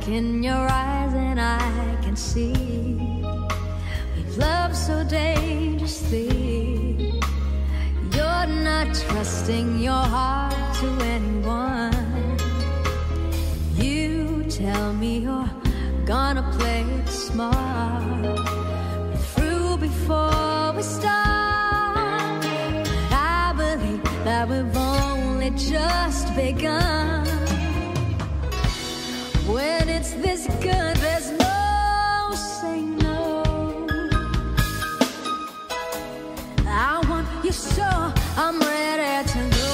look in your eyes and I can see we've loved so dangerously. You're not trusting your heart to anyone. You tell me you're gonna play it smart. We're through before we start. I believe that we've only just begun. When it's this good, there's no saying no. I want you so I'm ready to go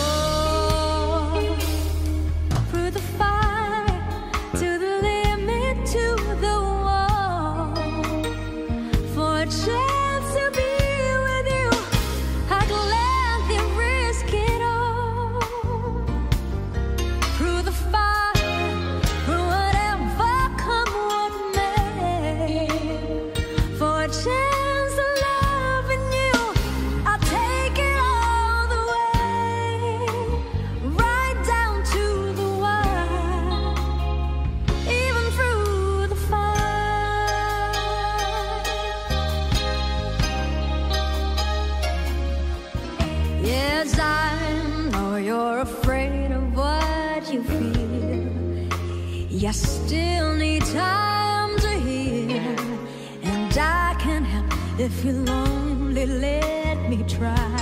through the fire, to the limit, to the wall. For a chance to be with you, I'd gladly risk it all. Through the fire, through whatever come what may. For a chance to love in you, I'll take it all the way, right down to the wire, even through the fire. Yes, I know you're afraid of what you feel. You still need time to heal, and I can help if you're lonely. Let me try.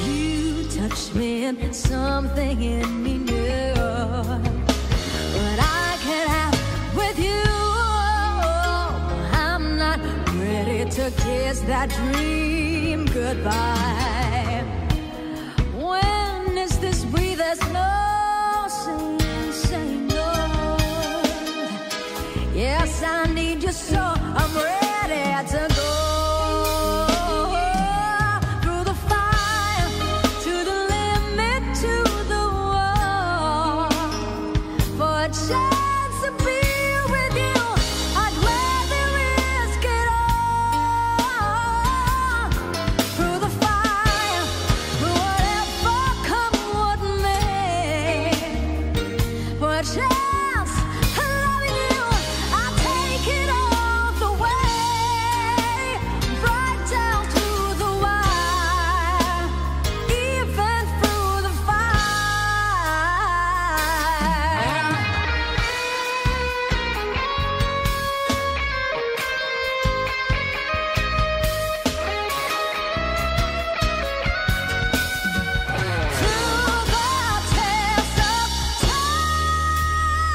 You touch me and something in me new, but I can't have with you. I'm not ready to kiss that dream goodbye. When is this breathe? There's no saying no. Yes, I need you so I'm ready to go. Through the fire, to the limit, to the wall. For a chance to be with you, I'd gladly risk it all. Through the fire, through whatever come what may. For a chance of loving you, I'll take it all the way, right down to the wire, even through the fire. Through the test of time.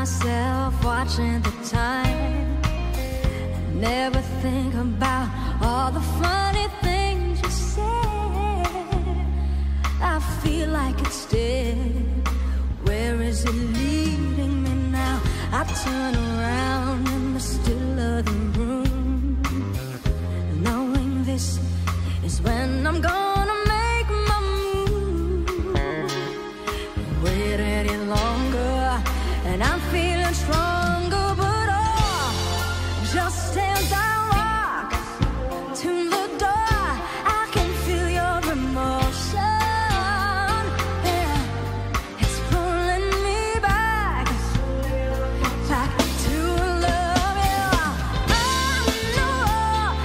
myself watching the time. I never think about all the funny things you said. I feel like it's dead. Where is it leading me now? I turn around in the still of the room, knowing this is when I'm gonna make my move. Wait any longer and I'm feeling stronger, but oh, just as I walk to the door, I can feel your emotion. Yeah, it's pulling me back to love. Yeah, I know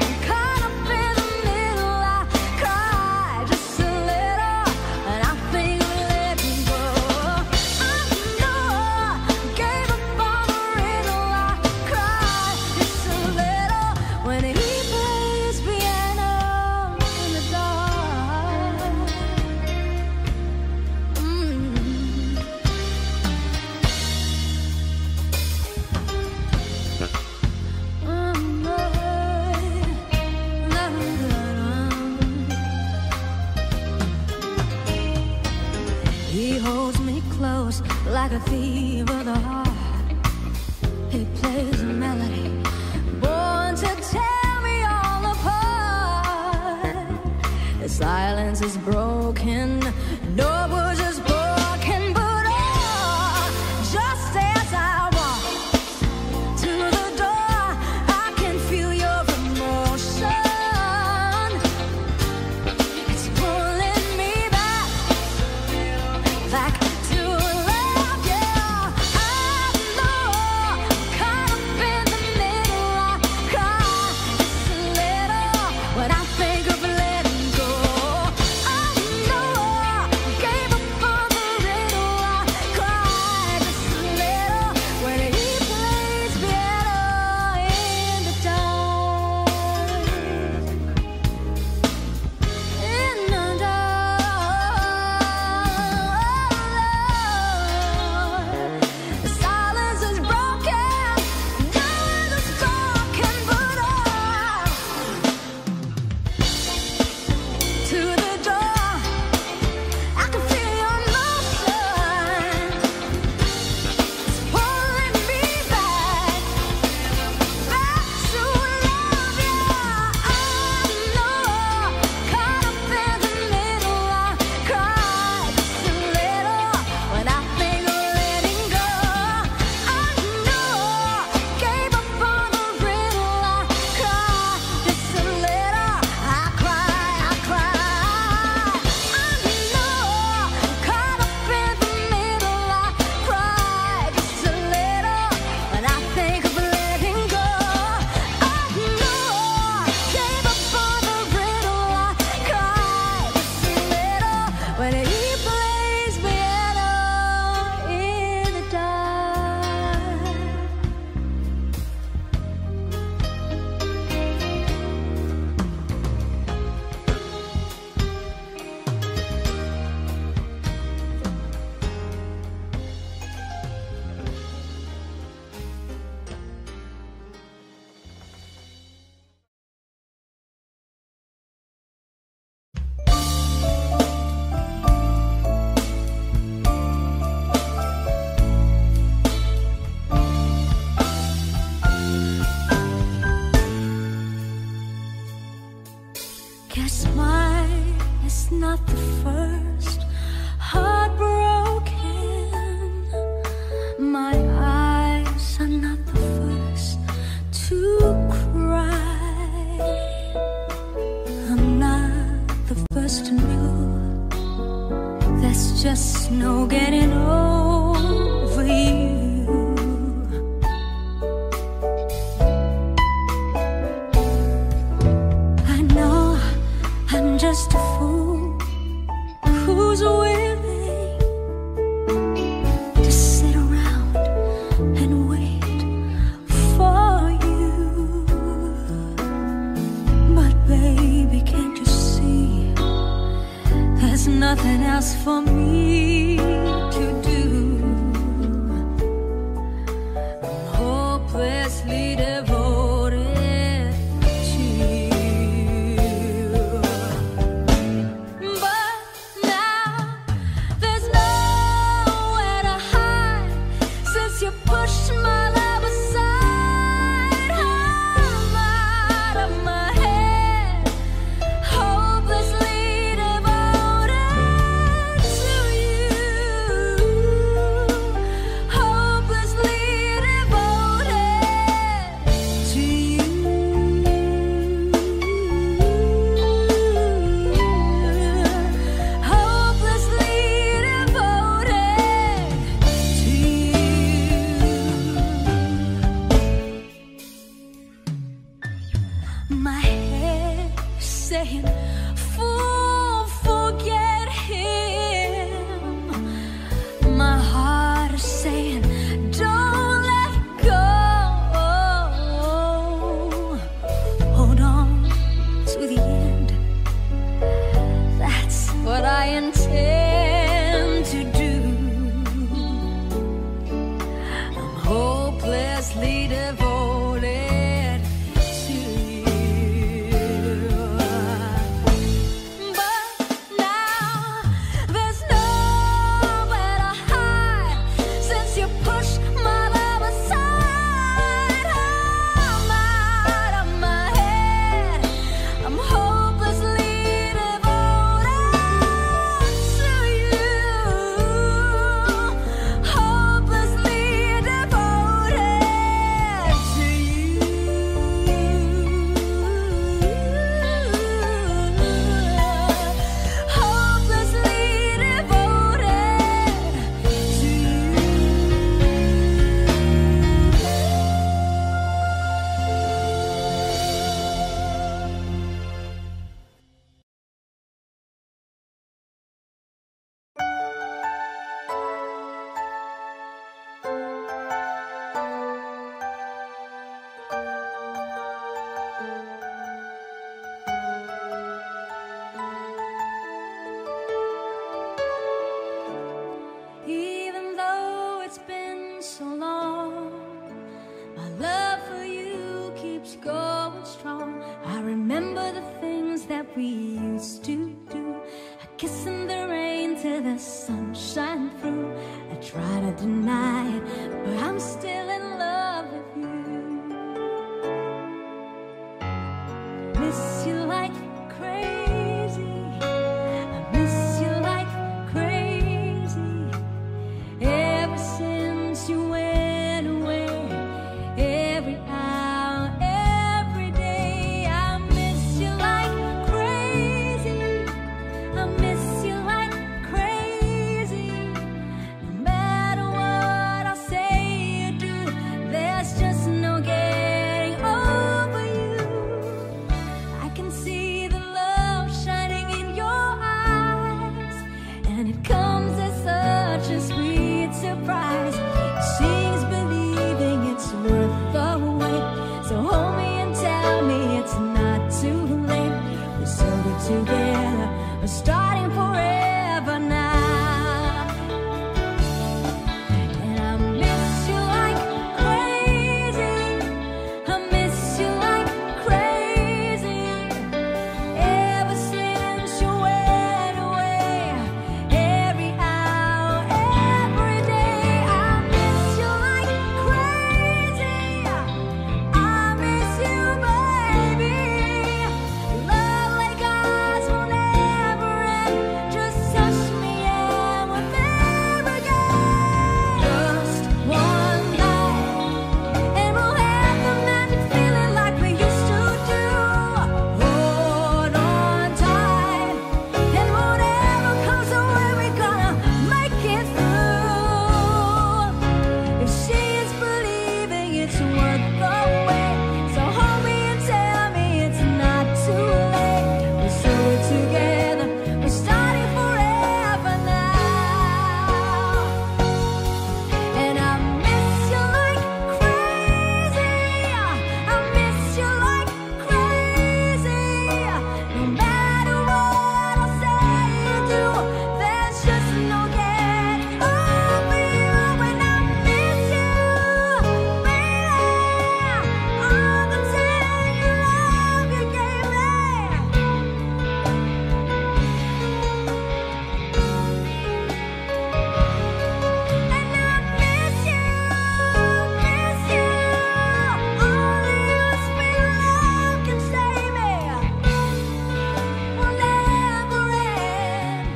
I'm caught up in the middle. I cry just a little, and I think of letting go. I know I gave up on the riddle. I cry just a little when he plays piano in the dark. He holds me close like a thief of the heart. He plays a melody born to tear me all apart. The silence is broken, no words is broken, but oh, just as I walk to the door, I can feel your emotion. It's pulling me back to love. Yeah, I know I'm caught up in the middle. I cry just a little when I think of letting go. I know hopelessly devoted to you. But now there's nowhere to hide since you pushed my love aside. I'm out of my head. I'm hopelessly devoted to you. Hopelessly devoted to you. Hopelessly devoted to Even though it's been so long, my love for you keeps going strong. I remember the things that we used to do, a kiss in the rain till the sun shine through. I try to deny it, but I'm still in love with you. Miss you like crazy. I miss you like crazy. Ever since you went away, every hour, every day, I miss you like crazy. I miss you like crazy. No matter what I say or do, there's just no getting over you. I can see the love shining in your eyes, and it comes as such a sweet surprise. Seems believing it's worth the wait. So hold me and tell me it's not too late. We're so good together, we're starting forever now. And I miss you like crazy. I miss you like crazy. Ever since you went away, every hour, every day, I miss you like crazy. I miss you, baby. Love like ours will never end. Just touch me and we'll never again. Just one night, and we'll have the magic feeling like we used to do. Hold on tight, and whatever comes our way, we're gonna make it through. If she is believing it's worth the wait, so hold me and tell me it's not too late. We're so good together, we're starting forever now. And I miss you like crazy. I miss you like crazy. No matter what I say or do, there's just no getting over you. And I miss you, baby. All the tender love you gave me. And I miss you, miss you. Only a sweet love can save me. Will never end.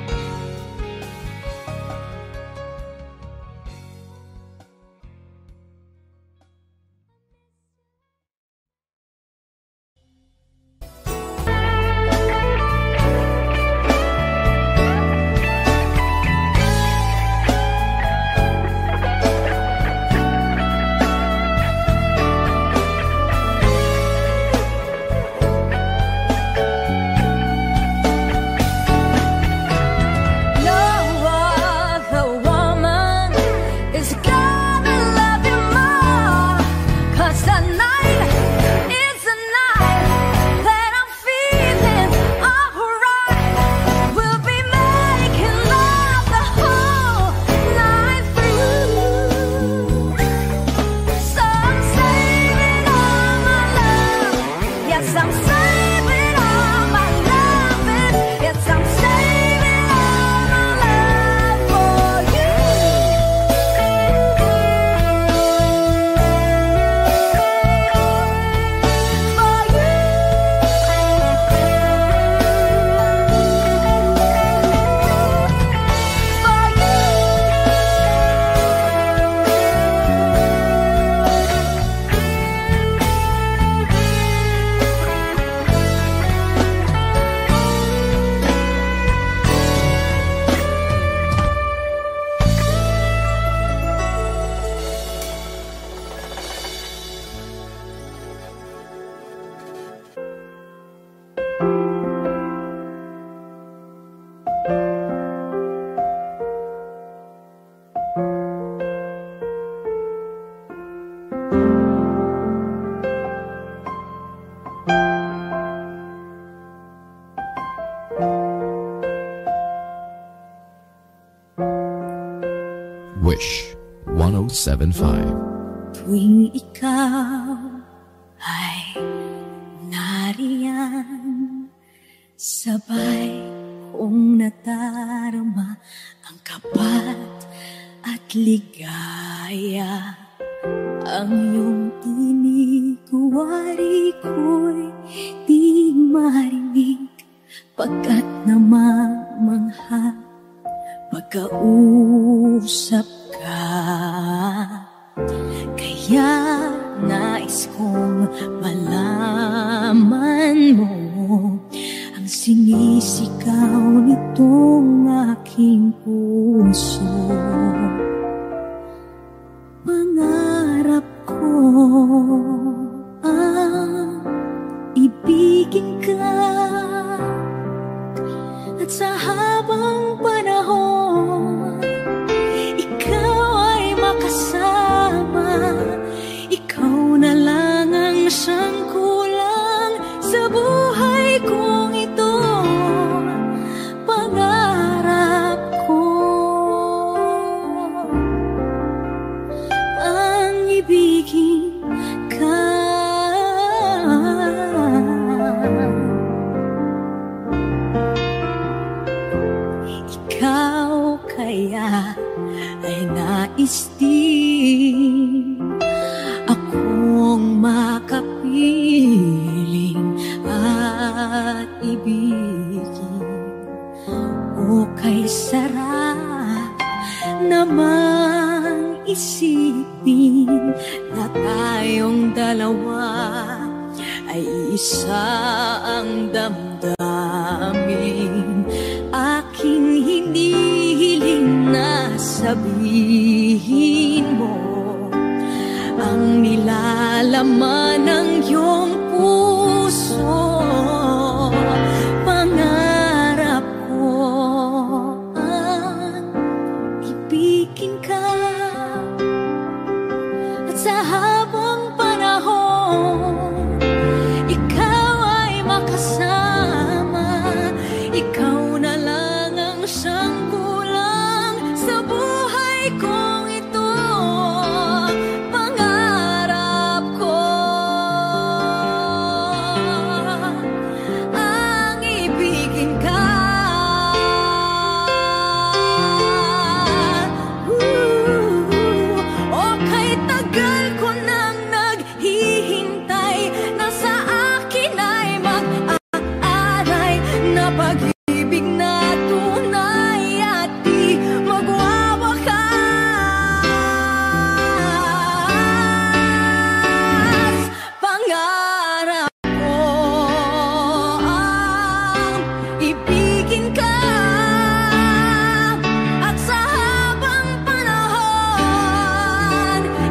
No other woman is gonna love you more. 'Cause tonight is the night that I'm feeling alright. We'll be making love the whole night through. Some 107.5. Tuwing ikaw ay nariyan, sabay kong nadarama ang kapat at ligaya. Ang iyong tinig, wari ko'y di marinig, pagkat namamangha pagkausap ka. Kaya nais kong malaman mo ang sinisigaw nitong aking puso. Pangarap ko ang ibigin ka, at sa habang panahon ikaw ay makasama. Ikaw na lang ang siyang kulang sa buhay kong ito. Pangarap ko ang ibigin ka. Ikaw kaya ay nais din akong makapiling at ibigin. O kay sarap namang isipin na tayong dalawa ay isa ang damdamin. Aking hinihiling na sabihin mo ang nilalaman ng iyong puso. Pangarap ko ang ibigin ka, at sa habang panahon ikaw ay makasama. Ikaw na lang ang siyang kulang sa buhay kong ito. Pangarap ko ang ibigin ka. O kay tagal ko nang naghihintay na sa akin ay mag-aaray na pag-ibig na tunay at di magwawakas. Pangarap ko ang ibigin ka, at sa habang panahon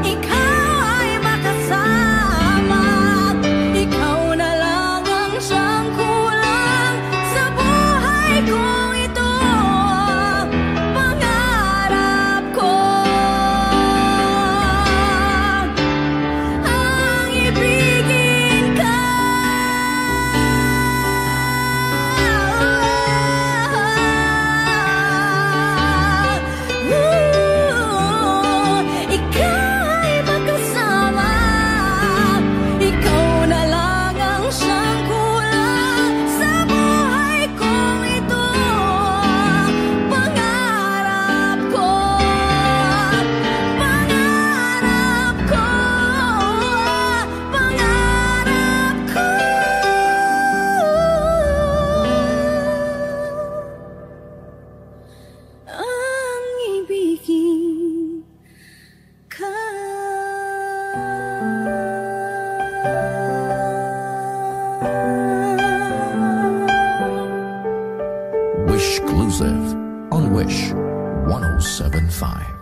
ikaw ay makasama. Ikaw na lang ang siyang kulang sa buhay kong ito. Pangarap ko ang ibigin ka. Ikaw ay makasama. Ikaw na lang ang siyang kulang sa buhay kong ito. Pangarap ko, pangarap ko, pangarap ko ang ibigin ka. Wishclusive on Wish 107.5.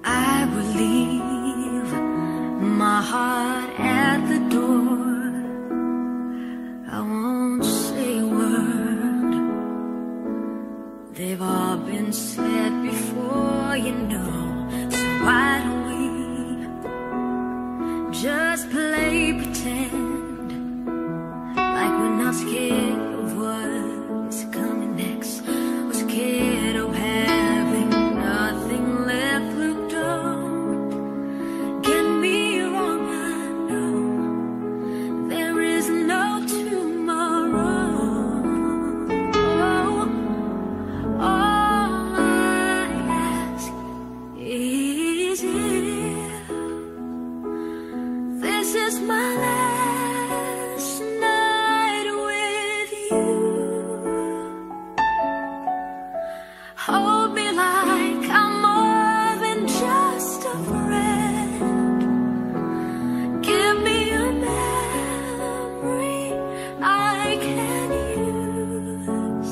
I will leave my heart at the door. I won't say a word. They've all been said before, you know. is my last night with you. Hold me like I'm more than just a friend. Give me a memory I can use.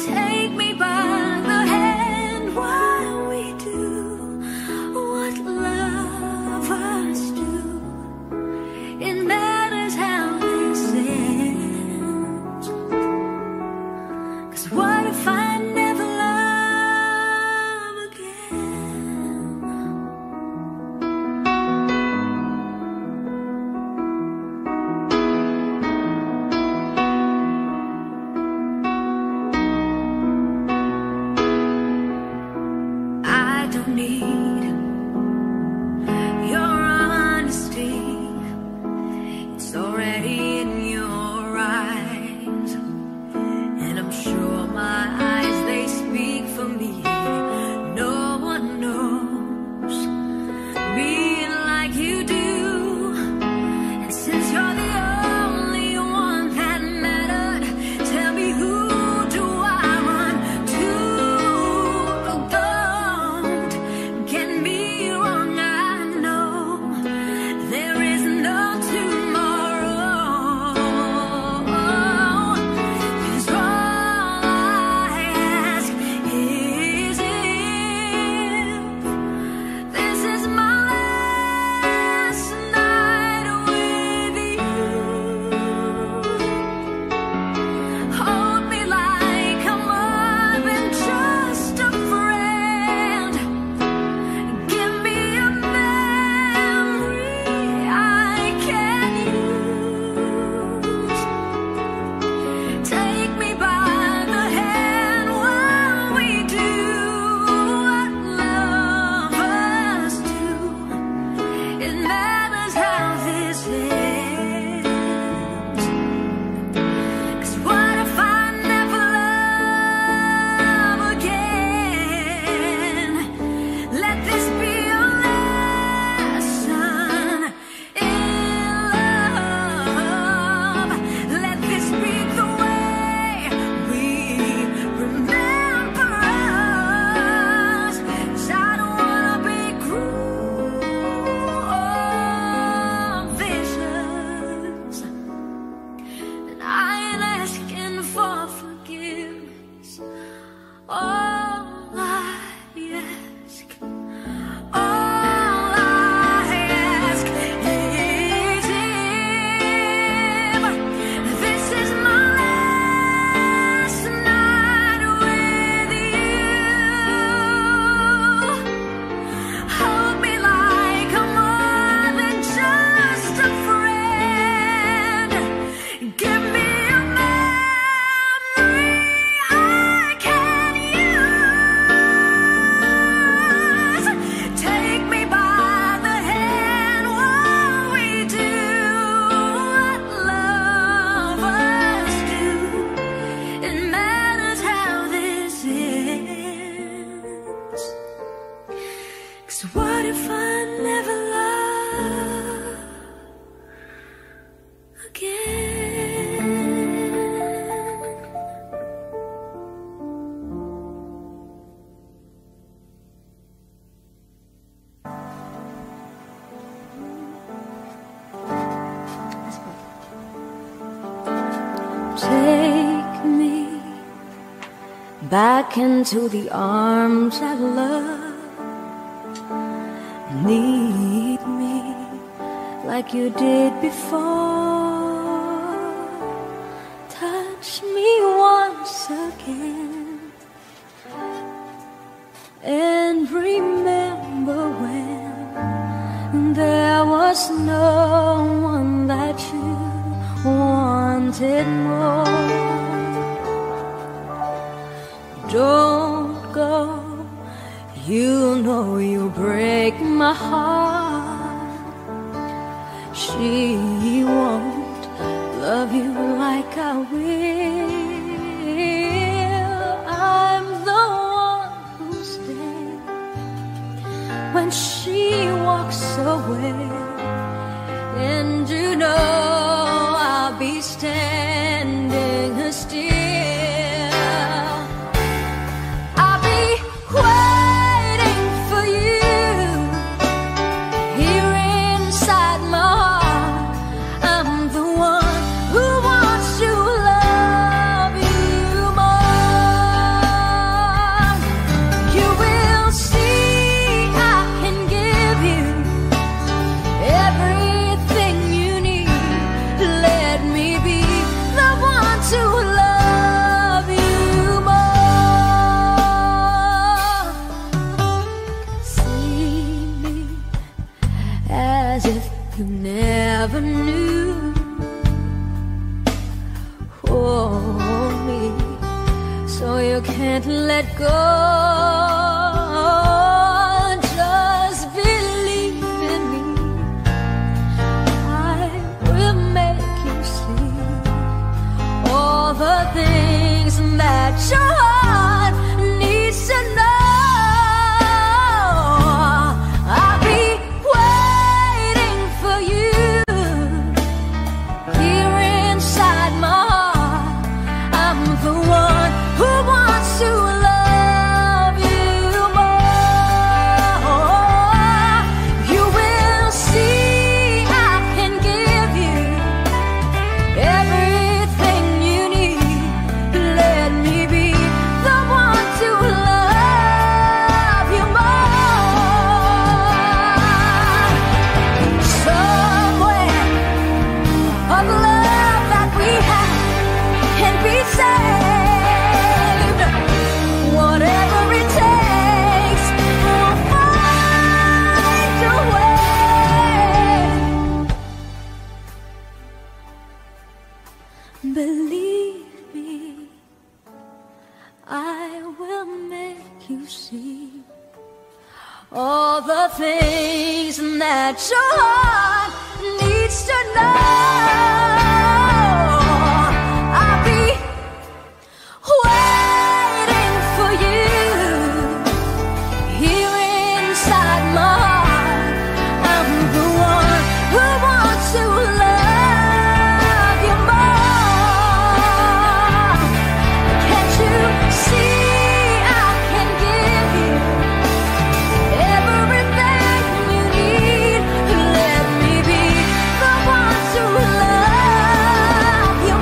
Take me by the hand while we do what lovers do. It matters how this ends. 'Cause what if I never love again? I don't need your honesty. It's already in your eyes, and I'm sure my eyes, they speak for me. No one knows me like you do, and since you're the only one that mattered, tell me, who do I run to? Don't get me wrong, I know there is no tomorrow. 'Cause all I ask is if this is my last night with you. Hold me like I'm more than just a friend. Give me a memory I can use. Take me by the hand while we do what lovers do. It matters how this ends. 'Cause what if I never love again? Let this be a lesson in love. Let this be the way we remember us. 'Cause I don't wanna be cruel or vicious, and I ain't asking for forgiveness. All I ask, all I ask is if this is my last night with you. Hold me like I'm more than just a friend. Give me a memory I can use. Take me by the hand while we do what lovers do. It matters how this ends. 'Cause what if I never love again? Take me back into the arms of love. Need me like you did before. Touch me once again, and remember when there was no one that you wanted more. Don't go, you know you break my heart. She won't love you like I will. I'm the one who stays when she walks away. And you know I'll be standing here still. I'll be waiting for you here inside my heart. I'm the one who wants to love you more. You will see I can give you everything you need. Let me be the one to love you more. See me as if you never knew. Hold me so you can't let go. Just believe in me. I will make you see all the things that your heart needs to know. I'll be waiting for you here inside my heart. I'm the one who wants to love you more. You will see I can give you everything you need. Let me be the one to love you more. Somewhere of love that we have can be saved. Whatever it takes, we'll find a way. Believe me, I will make you see all the things that your heart needs to know. I'll be waiting for you here inside my heart. I'm the one who wants to love you more. Can't you see I can give you everything you need? Let me be the one to love you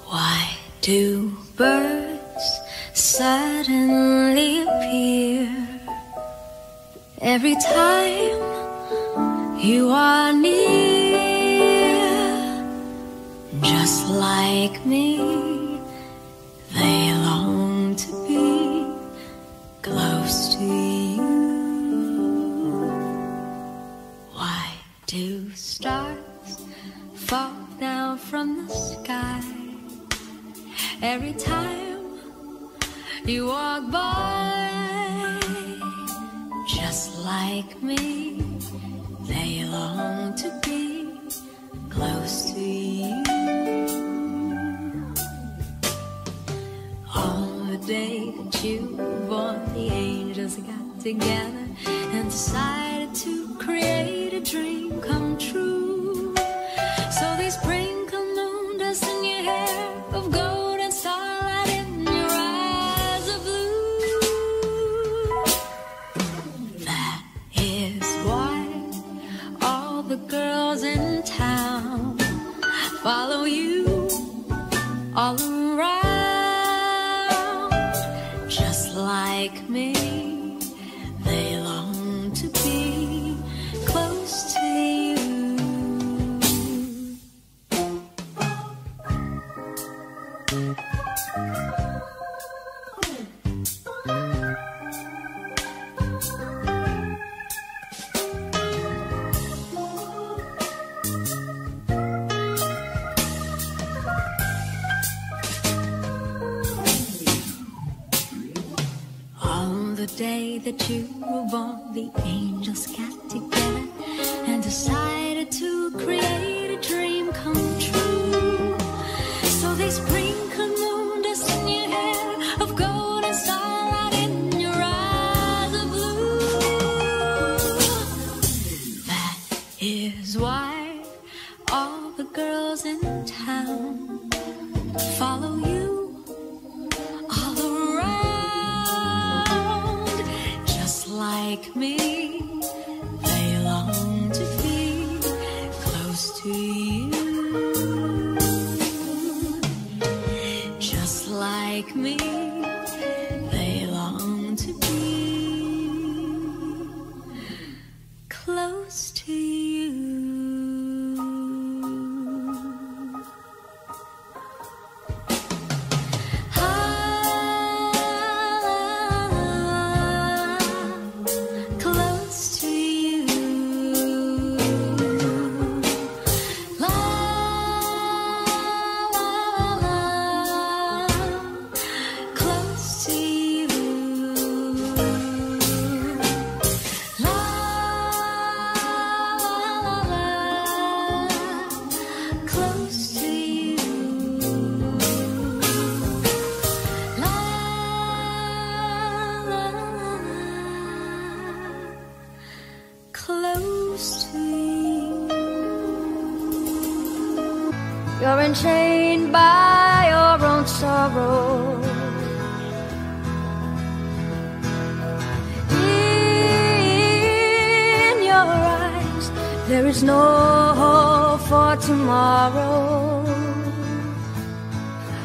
Why do birds suddenly appear every time you are near? Just like me, they long to be close to you. Why do stars fall down from the sky every time you walk by? Just like me, they long to be close to you. On the day that you were born, the angels got together and decided to create a dream come true. So they sprinkle moon dust in your hair of gold and starlight in your eyes of blue. like me, they long to be close to you. The day that you were born, the angels got together and decided to create a dream come true. So they sprinkled moon dust in your hair of gold and starlight in your eyes of blue. That is why all the girls in town follow you all around. Like me, they long to be close to you. Just like me, they long to be close to you. You're enchained by your own sorrow. In your eyes, there is no hope for tomorrow.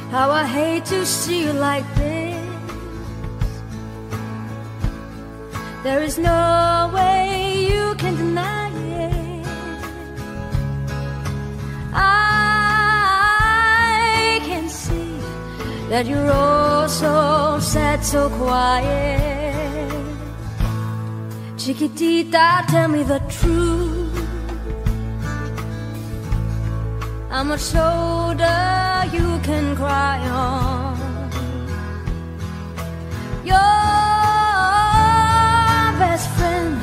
How I hate to see you like this. There is no way you can deny it. That you're all so sad, so quiet. Chiquitita, tell me the truth. How much shoulder you can cry on. Your best friend,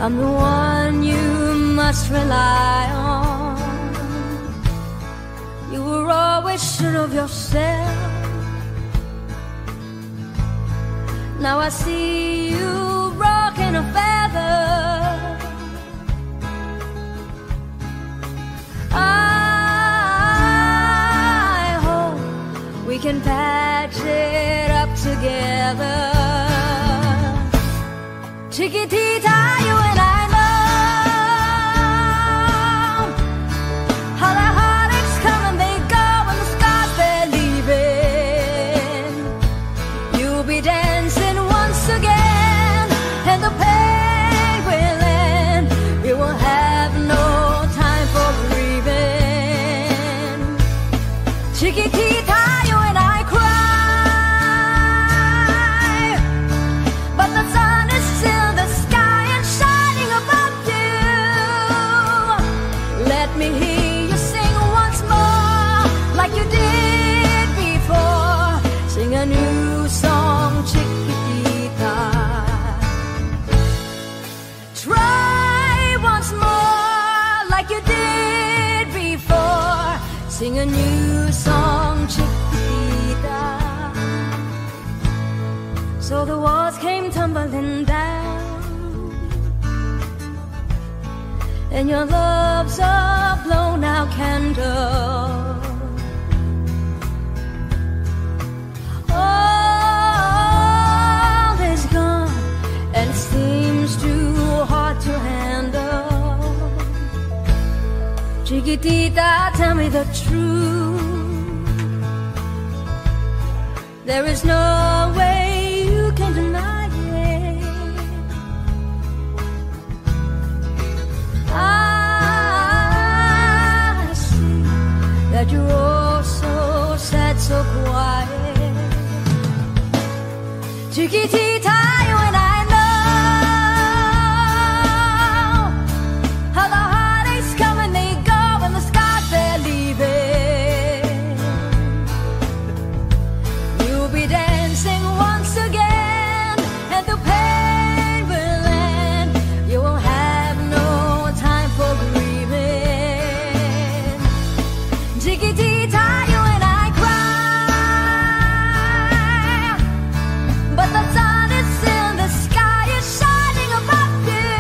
I'm the one you must rely on. You were always sure of yourself. Now I see you rocking a feather. I hope we can patch it up together. Chiquitita, you and I know how the heartaches come and they go and the scars they're leaving. You'll be dancing again, and the pain will end. We will have no time for grieving. Chiquitita, you and I cry, but the sun is still in the sky and shining above you. Let me hear you sing once more, like you did before. Sing a new song, Chiquitita. Try once more like you did before. Sing a new song, Chiquitita. So the walls came tumbling down, and your love's a blown out candle. All is gone, and it seems too hard to handle. Chiquitita, tell me the truth. There is no way you can deny Chiquitita, you and I know how the heartaches come and they go, and the scars they're leaving. You'll be dancing once again, and the pain will end. You won't have no time for grieving. Chiquitita, you and I cry, but the sun is in the sky, is shining above you.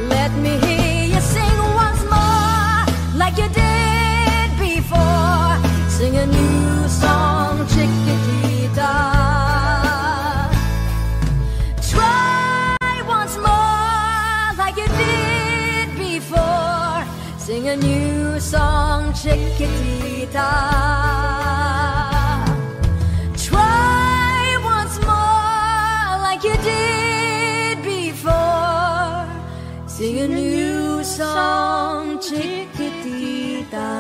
Let me hear you sing once more, like you did before. Sing a new song, Chiquitita. Try once more, like you did before. Sing a new song, Chiquitita. Try once more, like you did before. Sing a new song, Chiquitita.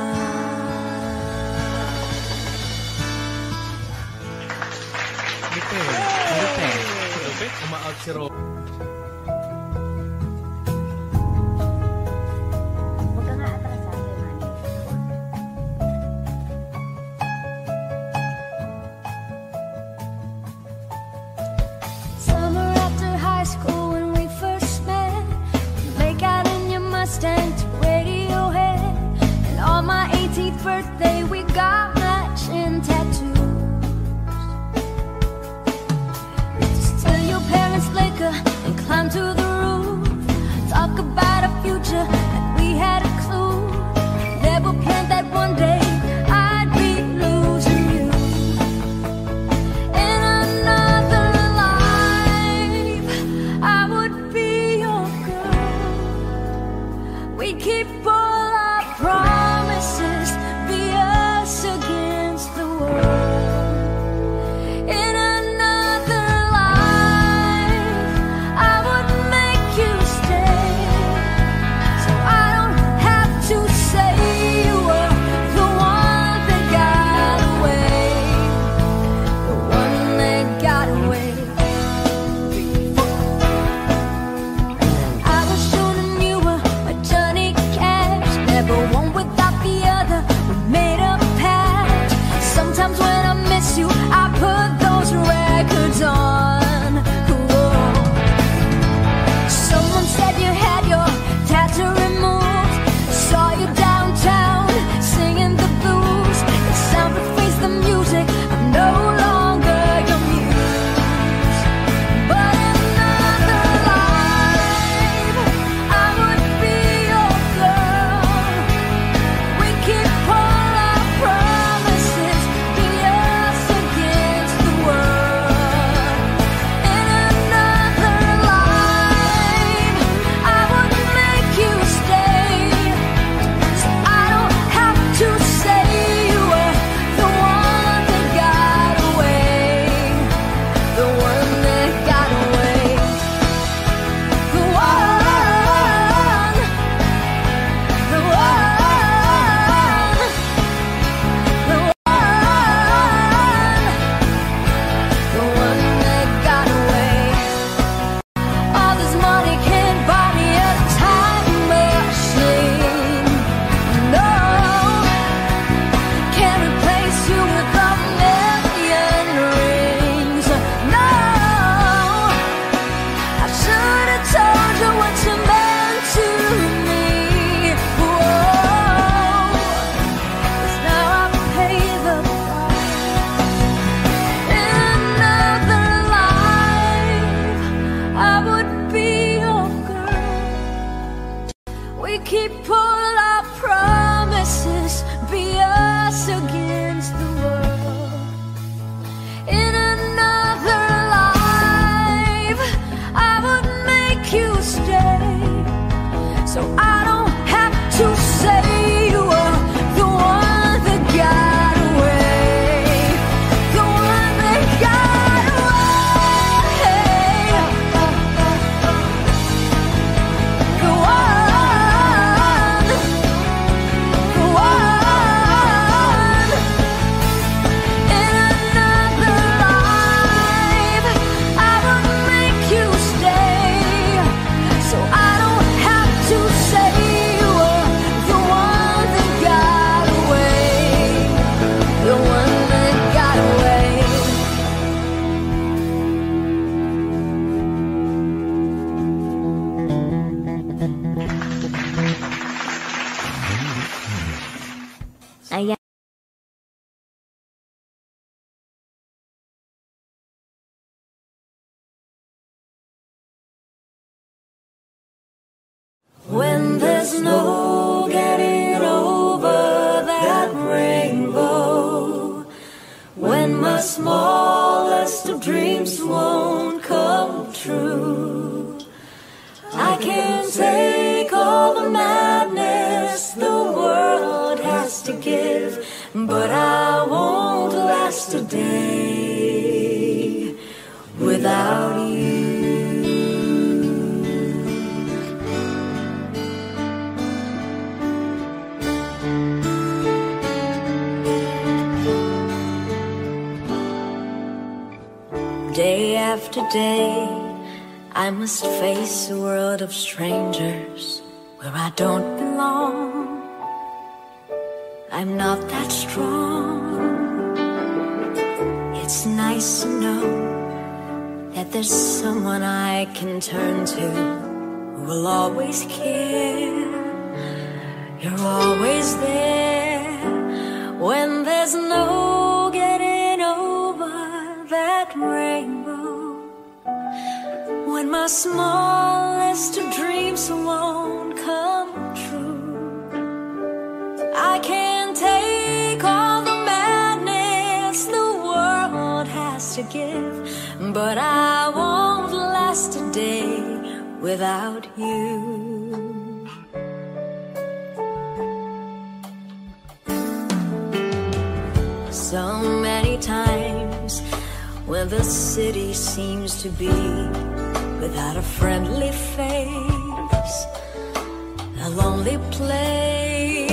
Umaag si Rob. Huwag ka nga atrasan, Manny. Summer after high school when we first met, make out in your Mustang to Radiohead. And on my 18th birthday we got matching tattoos. Steal your parents' liquor and climb there's no getting over that rainbow, when my smallest of dreams won't come true, I can't take all the madness the world has to give, but I won't last a day without you. Day after day, I must face a world of strangers where I don't belong. I'm not that strong. It's nice to know that there's someone I can turn to who will always care. You're always there when there's no getting over that rainbow, when my smallest of dreams won't come true. I can't take all the madness the world has to give, but I won't last a day without you. So many times when the city seems to be without a friendly face, a lonely place,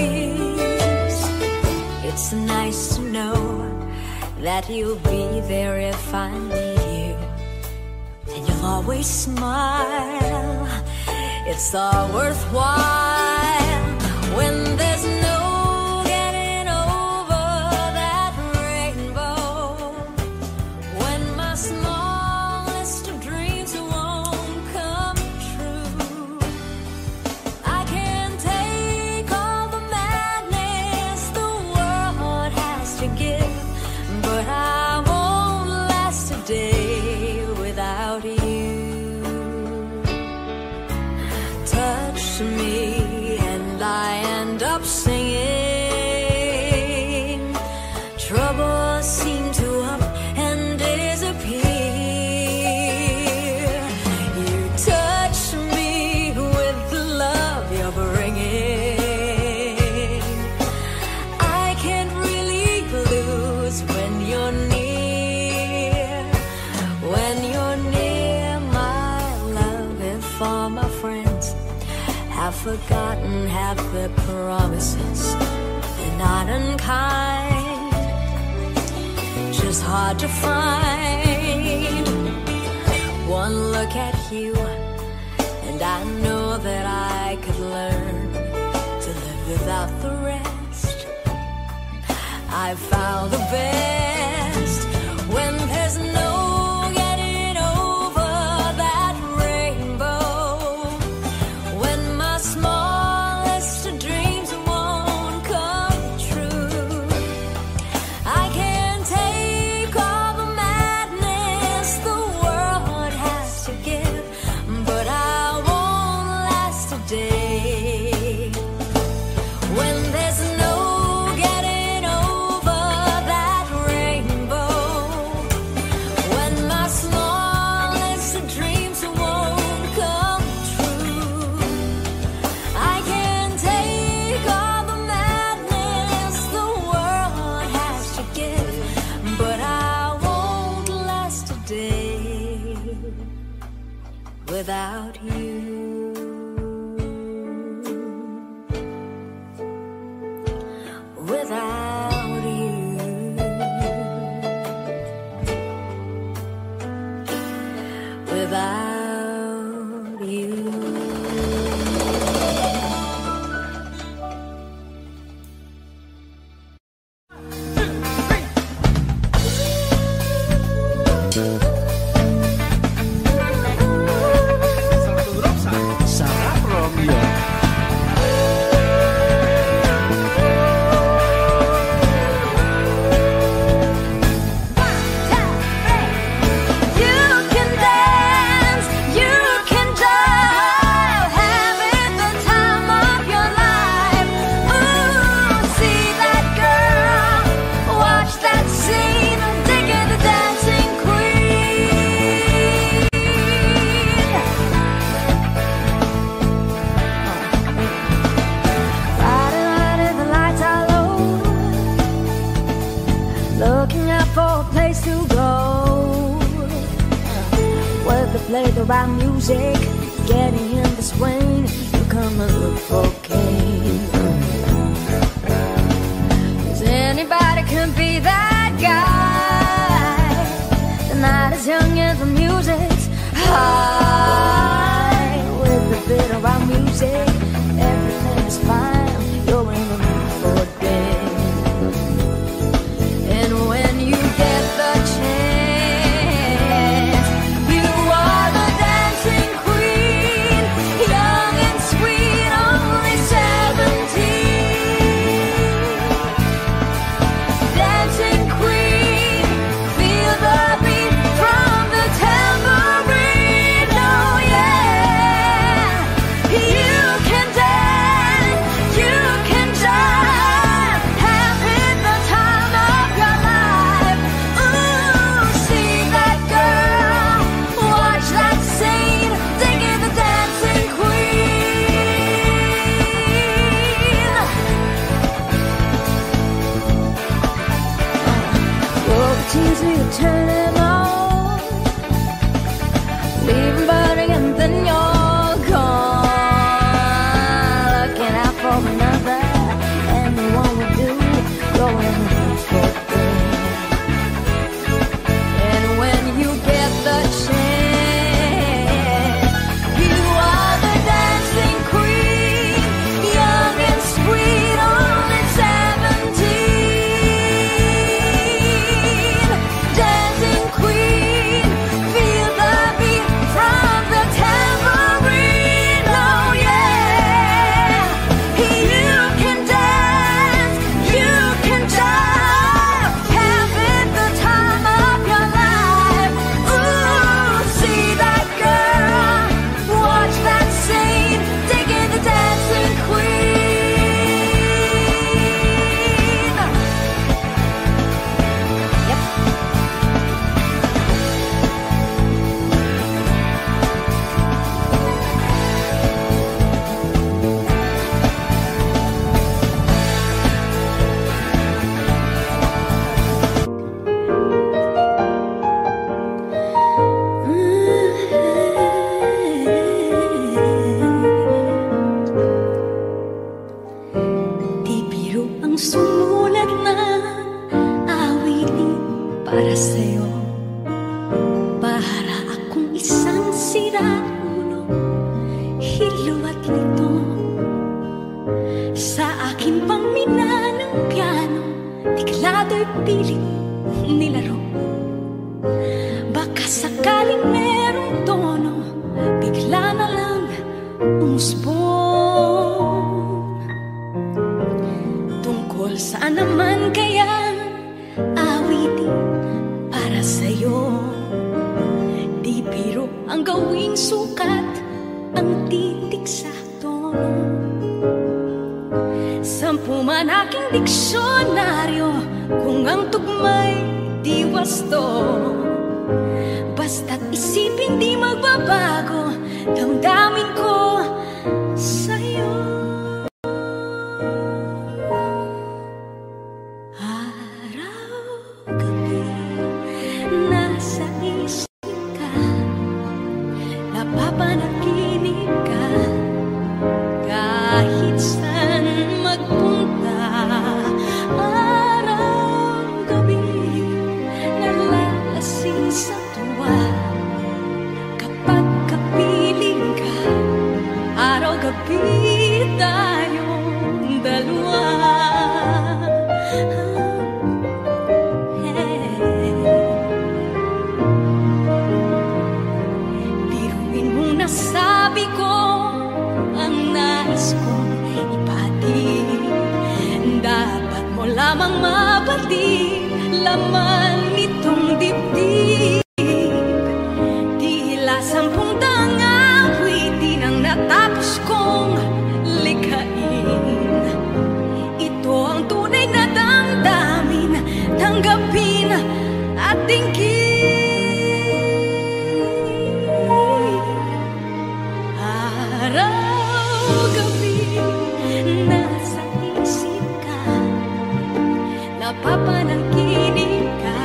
it's nice to know that you'll be there if I need you, and you'll always smile. It's all worthwhile when there's no getting over that rainbow, when my smallest of dreams won't come true. I can't take all the madness the world has to give, but I won't last a day without you. Touch me and I end up singing. Troubles seem to up and disappear. You touch me with the love you're bringing. I can't really lose when you're near. When you're near, my love, if all my friends have forgotten half their promises, they're not unkind, just hard to find. One look at you and I know that I could learn to live without the rest. I found the best when there's no getting over that rainbow, when my smallest of dreams won't come true. I can't take all the madness the world has to give, but I won't last a day when there's no getting over that rainbow, when my smallest of dreams won't come true. I can't take all the madness the world has to give, but I won't last a day without you. Without you. Without you. Sarap Romeo. You can dance play the right music, getting in the swing. You come and look for Kane. 'Cause anybody can be that guy. The night is young and the music's high. With a bit of our music, everything is fine. You're in the mood for Dave. And when you get the chance, you are the dancing queen, young and sweet, only 17. Dancing queen, feel the beat from the tambourine. Oh yeah, you can dance, you can jive, have hit the time of your life. Ooh, see that girl, watch that scene, digging the dancing queen. Well, it's easy to turn it on, leave 'em burning and then you're gone. Looking out for another, anyone would do, going for good. And when you get the chance, you are the dancing queen, young and sweet, only 17. Dancing queen, feel the beat from the tambourine. Oh yeah, you can dance, you can jive, have it the time of your life. Ooh, see that girl, watch that scene, digging the dancing queen. Yep. Di biro ang sumulat na awitin para sa'yo. Para akong isang siraulo, hilo at lito. Sa aking pamina ng piano, tiklado'y piling nilaro. Baka sakaling merong tono, bigla na lang umusbong. Tungkol saan naman kaya awitin para sa'yo? Di biro ang gawing sukat, ang titik sa tono. 10 man aking diksyonaryo, kung ang tugma'y di wasto. Basta't isipin di magbabago, damdamin ko sa'yo. Araw-gabi, nasa isip ka, napapanaginip ka, kahit saan magpunta. Araw-gabi, nalalasing sa tuwa, kapag kapiling ka. Araw-gabi tayong dalawa. Biruin mo na sabi ko ang nais kong ipahatid. Dapat mo lamang mabatid laman nitong dibdib. Tila 10 awitin ang natapos kong likhain. Ito ang tunay na damdamin, tanggapin at tingin. Araw-gabi, nasa isip ka, napapanaginip ka,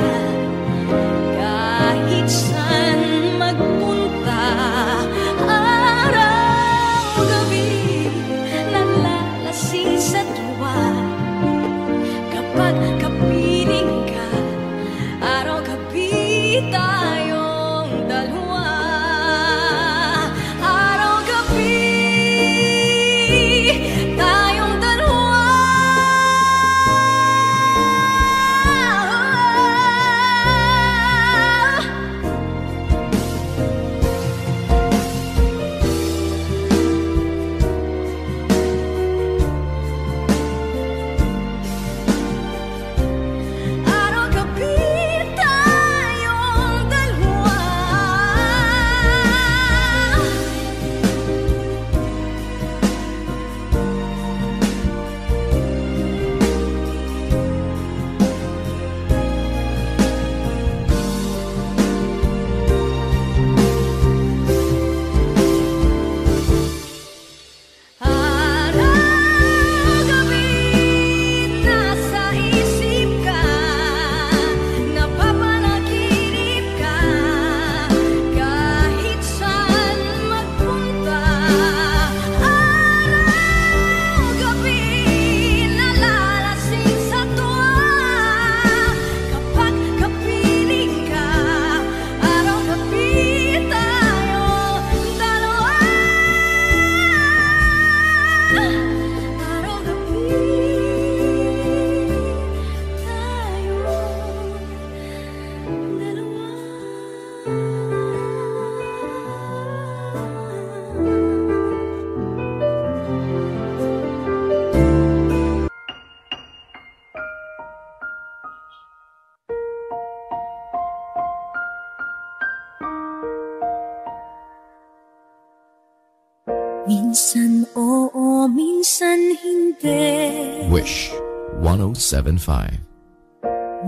Minsan oo, minsan hindi. Wish 1075.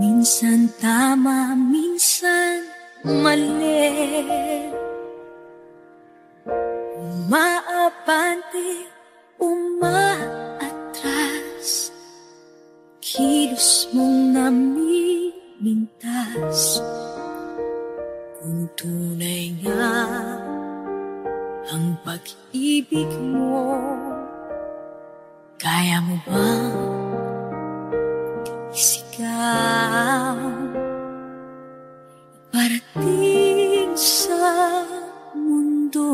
Minsan tama, minsan mali. Umaabante, umaatras, kilos mong namimintas. Kung tunay nga ang pag-ibig mo, kaya mo bang isigaw iparating sa mundo?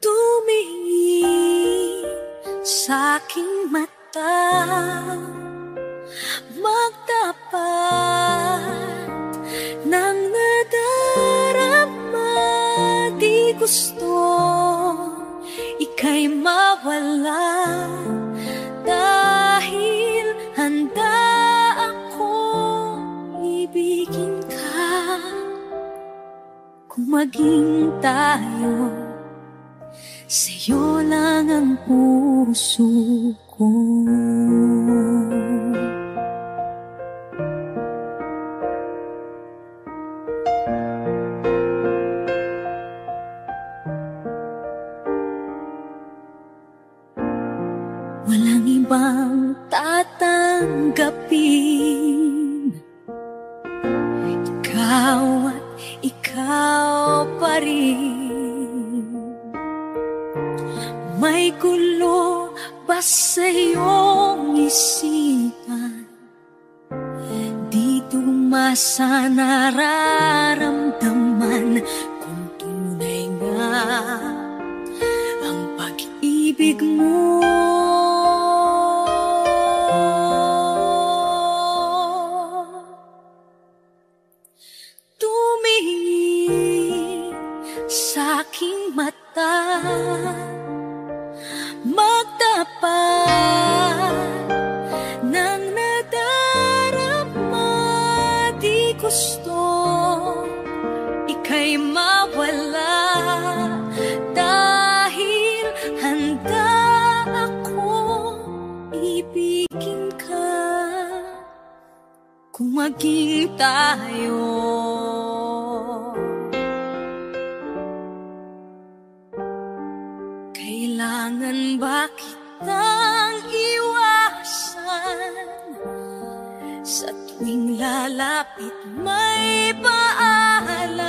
Tumingin sa aking mata, magtapat ng nadarama. Di gusto ika'y mawala, dahil handa akong ibigin ka. Kung maging tayo, sa'yo lang ang puso ko. Walang ibang tatanggapin, ikaw at ikaw pa rin. May gulo ba sa iyong isipan? Di tumasa nararamdaman kung tunay nga ang pag-ibig mo. Tumingin sa aking mata, magtapat ng nadarama. Di gusto ika'y mawala, dahil handa akong ibigin ka. Kung maging tayo, kailangan ba kitang iwasan? Sa tuwing lalapit may paalam,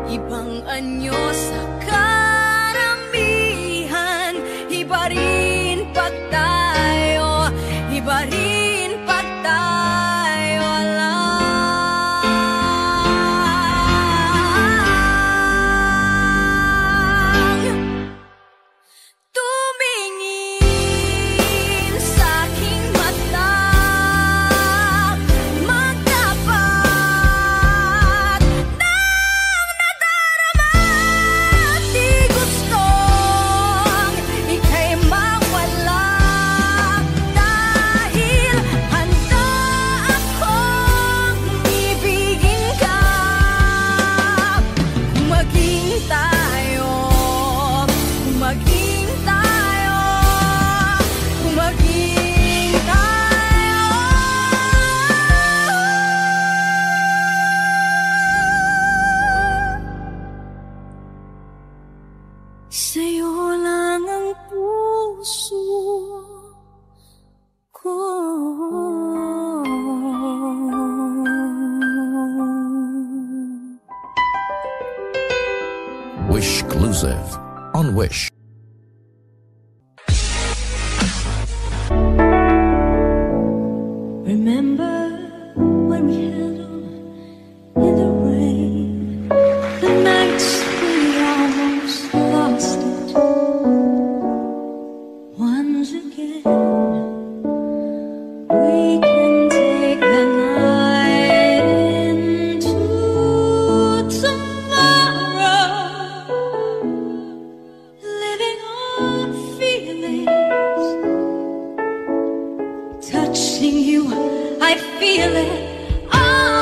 ibang anyo sa karamihan. Iba rin pag tayo, iba rin pag tayo lang. Tumingin sa aking mata, magtapat ng nadarama. Di gustong ika'y mawala, dahil handa akong ibigin ka. Kung maging tayo, kung maging tayo, kung maging tayo. Sa'yo lang ang puso ko. Wish exclusive on Wish. Remember when we held on in the rain, the nights when we almost lost it. Once again, we can take the night into tomorrow, living on feelings. Touching you, I feel it heart.